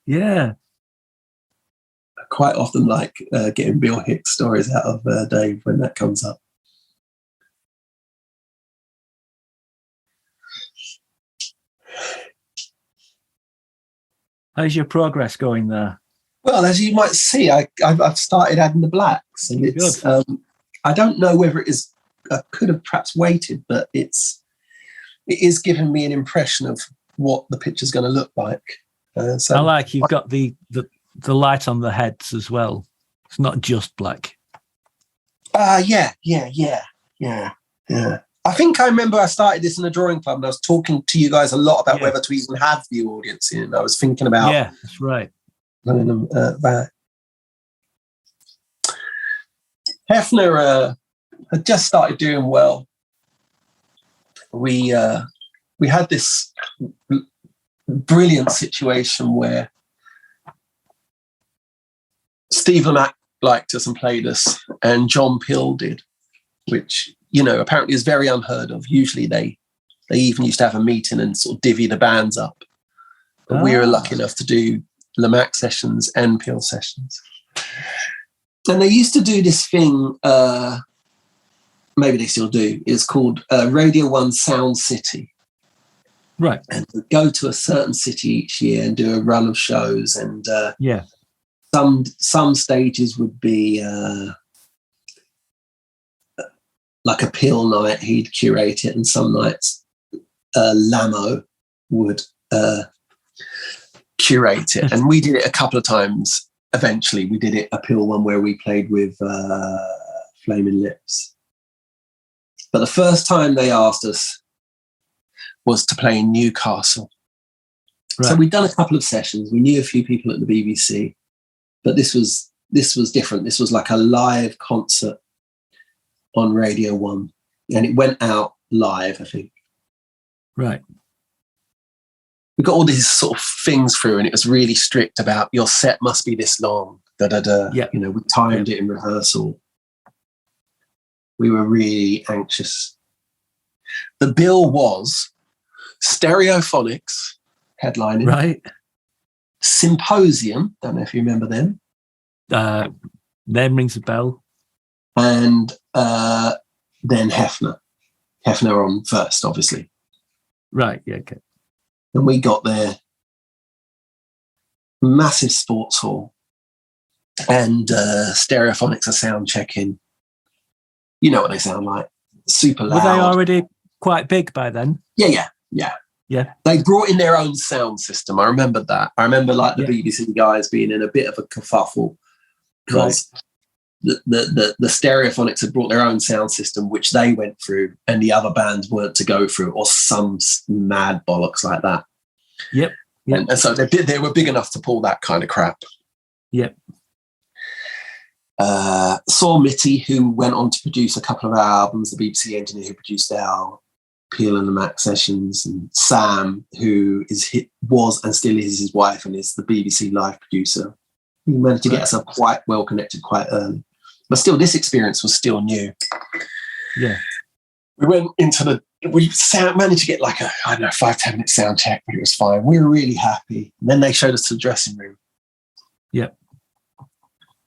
Speaker 3: Yeah.
Speaker 2: I quite often like getting Bill Hicks stories out of Dave when that comes up.
Speaker 3: How's your progress going there?
Speaker 2: Well, as you might see, I've started adding the blacks, and it's. I don't know whether it is. I could have perhaps waited, but it is giving me an impression of what the picture's going to look like. So
Speaker 3: I like you've got the light on the heads as well. It's not just black.
Speaker 2: Yeah. I think I remember I started this in a drawing club, and I was talking to you guys a lot about whether to even have the audience in. I was thinking about
Speaker 3: that's right.
Speaker 2: Running them back. Hefner had just started doing well. We had this brilliant situation where Steve Lamacq liked us and played us, and John Pill did, which apparently is very unheard of. Usually they They even used to have a meeting and sort of divvy the bands up. But we were lucky enough to do Lamac sessions and Peel sessions. And they used to do this thing, maybe they still do, it's called Radio 1 Sound City.
Speaker 3: Right.
Speaker 2: And go to a certain city each year and do a run of shows. And some stages would be like a Peel night, he'd curate it, and some nights Lamo would curate it. And we did it a couple of times. Eventually, we did it a Peel one where we played with Flaming Lips. But the first time they asked us was to play in Newcastle. Right. So we'd done a couple of sessions. We knew a few people at the BBC, but this was different. This was like a live concert on Radio 1, and it went out live, I think.
Speaker 3: Right.
Speaker 2: We got all these sort of things through, and it was really strict about your set must be this long.
Speaker 3: Yeah.
Speaker 2: You know, we timed it in rehearsal. We were really anxious. The bill was Stereophonics headlining.
Speaker 3: Right.
Speaker 2: Symposium, don't know if you remember them.
Speaker 3: Name rings a bell.
Speaker 2: And then Hefner. Hefner on first, obviously.
Speaker 3: Right, yeah, okay.
Speaker 2: And we got there, massive sports hall, and Stereophonics are sound checking. You know what they sound like. Super loud.
Speaker 3: Were they already quite big by then?
Speaker 2: Yeah. They brought in their own sound system. I remember that. I remember like the BBC guys being in a bit of a kerfuffle because the Stereophonics had brought their own sound system, which they went through, and the other bands weren't to go through, or some mad bollocks like that.
Speaker 3: Yep.
Speaker 2: And so they were big enough to pull that kind of crap.
Speaker 3: Yep.
Speaker 2: Saw Mitty, who went on to produce a couple of our albums, the BBC engineer who produced our Peel and the Mac sessions, and Sam, who was and still is his wife and is the BBC live producer. He managed to get us up quite well connected quite early. But still, this experience was still new.
Speaker 3: Yeah.
Speaker 2: We went into we managed to get like 5-10 minute sound check, but it was fine. We were really happy. And then they showed us to the dressing room.
Speaker 3: Yep.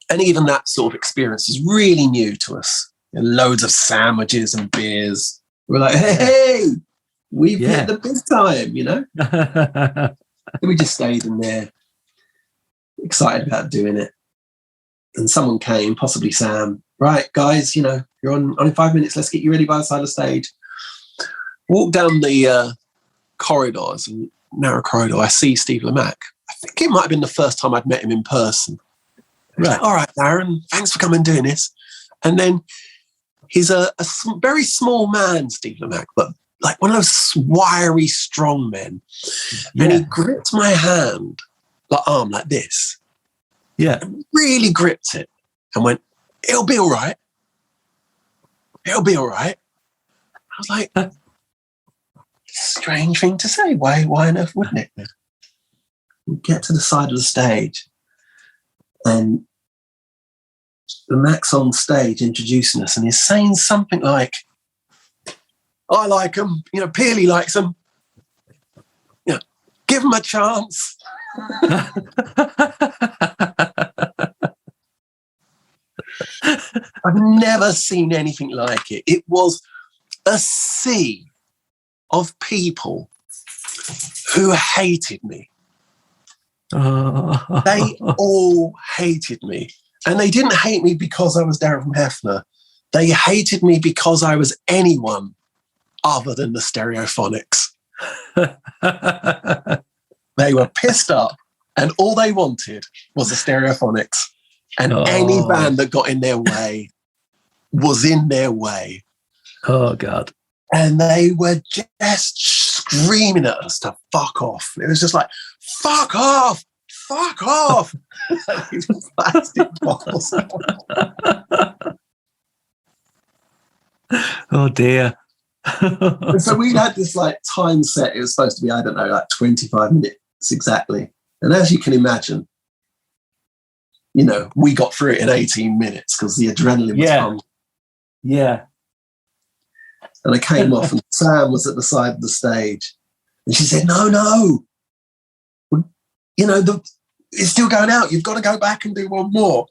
Speaker 2: And even that sort of experience is really new to us. And loads of sandwiches and beers. We're like, hey, we've hit the big time, you know? And we just stayed in there, excited about doing it. And someone came, possibly Sam. Right, guys, you know, you're on only 5 minutes. Let's get you ready by the side of the stage. Walk down the corridors, narrow corridor. I see Steve Lamac. I think it might have been the first time I'd met him in person. Right. Like, all right, Darren, thanks for coming and doing this. And then he's a very small man, Steve Lamac, but like one of those wiry, strong men. Yeah. And he gripped my hand, arm like this.
Speaker 3: Yeah.
Speaker 2: And really gripped it and went, it'll be all right. It'll be all right. I was like, strange thing to say. Why on earth wouldn't it? We get to the side of the stage and the Mac's on stage introducing us and he's saying something like, I like him, you know, Peely likes him. You know, give him a chance. I've never seen anything like it. It was a sea of people who hated me. They all hated me. And they didn't hate me because I was Darren from Hefner. They hated me because I was anyone other than the Stereophonics. They were pissed up and all they wanted was the Stereophonics. And any band that got in their way was in their way.
Speaker 3: Oh, God.
Speaker 2: And they were just screaming at us to fuck off. It was just like, fuck off, fuck off. These plastic bottles.
Speaker 3: Oh, dear.
Speaker 2: And so we had this like time set. It was supposed to be, I don't know, like 25 minutes exactly. And as you can imagine, you know, we got through it in 18 minutes because the adrenaline was pumped.
Speaker 3: Yeah.
Speaker 1: And I came off, and Sam was at the side of the stage, and she said, "No, you know, it's still going out. You've got to go back and do one more."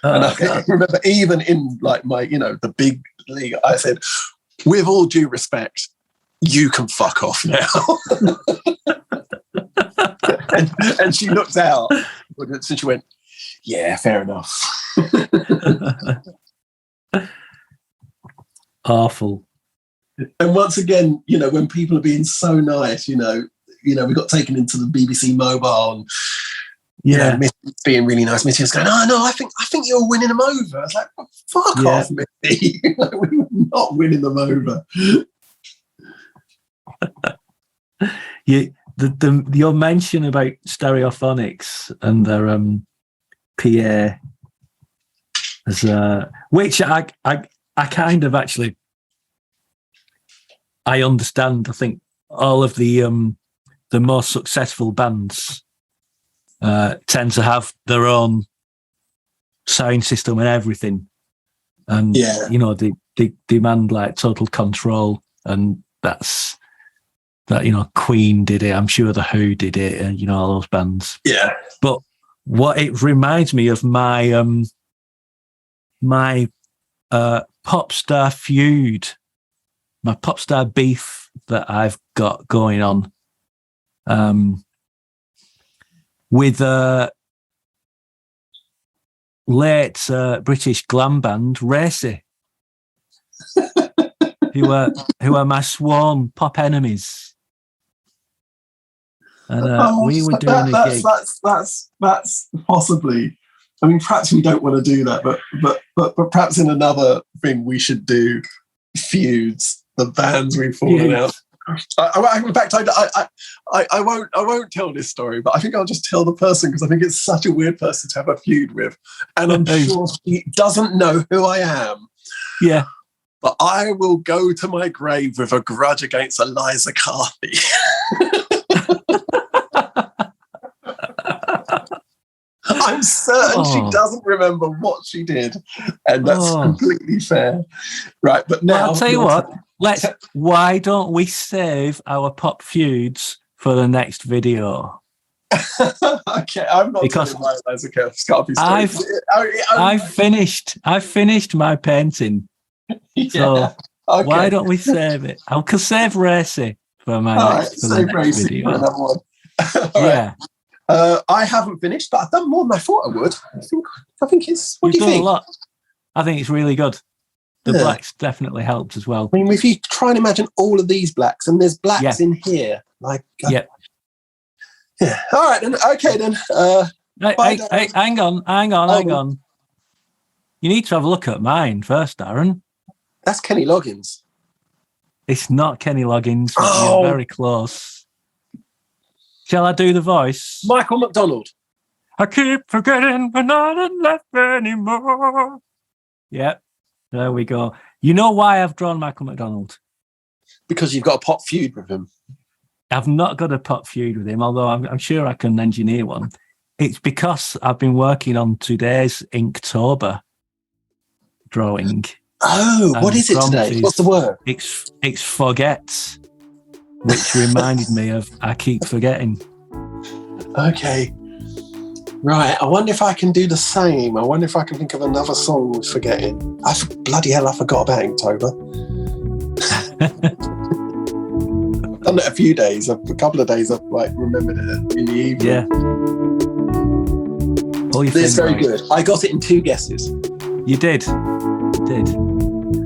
Speaker 1: And I remember, even in like my, you know, the big league, I said, "With all due respect, you can fuck off now." and she looked out, and she went, "Yeah, fair enough."
Speaker 3: Awful.
Speaker 1: And once again, you know, when people are being so nice, you know, we got taken into the BBC Mobile, and you know, Missy being really nice. Missy was going, "Oh no, I think you're winning them over." I was like, well, "Fuck off, Missy." Like, we were not winning them over.
Speaker 3: Your mention about Stereophonics and their PA, which I kind of actually I understand. I think all of the most successful bands tend to have their own sound system and everything, and you know, they demand like total control, and that's that. You know, Queen did it. I'm sure the Who did it, and you know, all those bands.
Speaker 1: Yeah.
Speaker 3: But what it reminds me of my my pop star feud, my pop star beef that I've got going on with late British glam band Racy, who are my sworn pop enemies. And we were doing a gig.
Speaker 1: That's possibly. I mean, perhaps we don't want to do that, but perhaps in another thing we should do feuds, the bands we've fallen out. In fact, I won't tell this story, but I think I'll just tell the person, because I think it's such a weird person to have a feud with, and I'm sure he doesn't know who I am.
Speaker 3: Yeah.
Speaker 1: But I will go to my grave with a grudge against Eliza Carthy. I'm certain she doesn't remember what she did, and that's completely fair. Right, but now...
Speaker 3: Well, I'll tell you what, why don't we save our pop feuds for the next video?
Speaker 1: Okay, I'm not telling my Eliza Carthy story.
Speaker 3: I've finished my painting. So why don't we save it? I can save Racy for my next video.
Speaker 1: For another one.
Speaker 3: Yeah.
Speaker 1: I haven't finished, but I've done more than I thought I would. I think it's... What do you think?
Speaker 3: A lot. I think it's really good. The blacks definitely helped as well.
Speaker 1: I mean, if you try and imagine all of these blacks, and there's blacks in here, like... Yeah. All right, then. Okay, then.
Speaker 3: Hey, hang on. You need to have a look at mine first, Darren.
Speaker 1: That's Kenny Loggins.
Speaker 3: It's not Kenny Loggins. You're very close. Shall I do the voice?
Speaker 1: Michael McDonald.
Speaker 3: I keep forgetting we're not in love anymore. Yep, there we go. You know why I've drawn Michael McDonald?
Speaker 1: Because you've got a pop feud with him.
Speaker 3: I've not got a pop feud with him, although I'm sure I can engineer one. It's because I've been working on today's Inktober drawing.
Speaker 1: Oh, what is it today? What's the word?
Speaker 3: It's forget, which reminded me of I keep forgetting.
Speaker 1: Okay. Right. I wonder if I can do the same. I wonder if I can think of another song with forgetting. Bloody hell, I forgot about Inktober. I've done it a few days. A couple of days I've remembered it in the evening.
Speaker 3: Yeah.
Speaker 1: It's very good. I got it in 2 guesses.
Speaker 3: You did.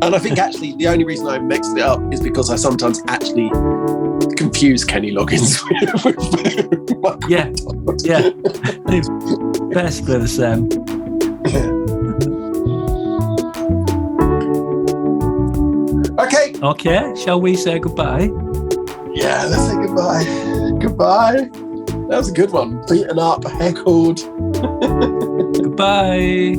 Speaker 1: And I think actually the only reason I mixed it up is because I sometimes actually confuse Kenny Loggins with Michael McDonald.
Speaker 3: Yeah. It's basically the same. Okay, shall we say goodbye?
Speaker 1: Yeah, let's say goodbye. Goodbye. That was a good one. Beaten up, heckled.
Speaker 3: Goodbye.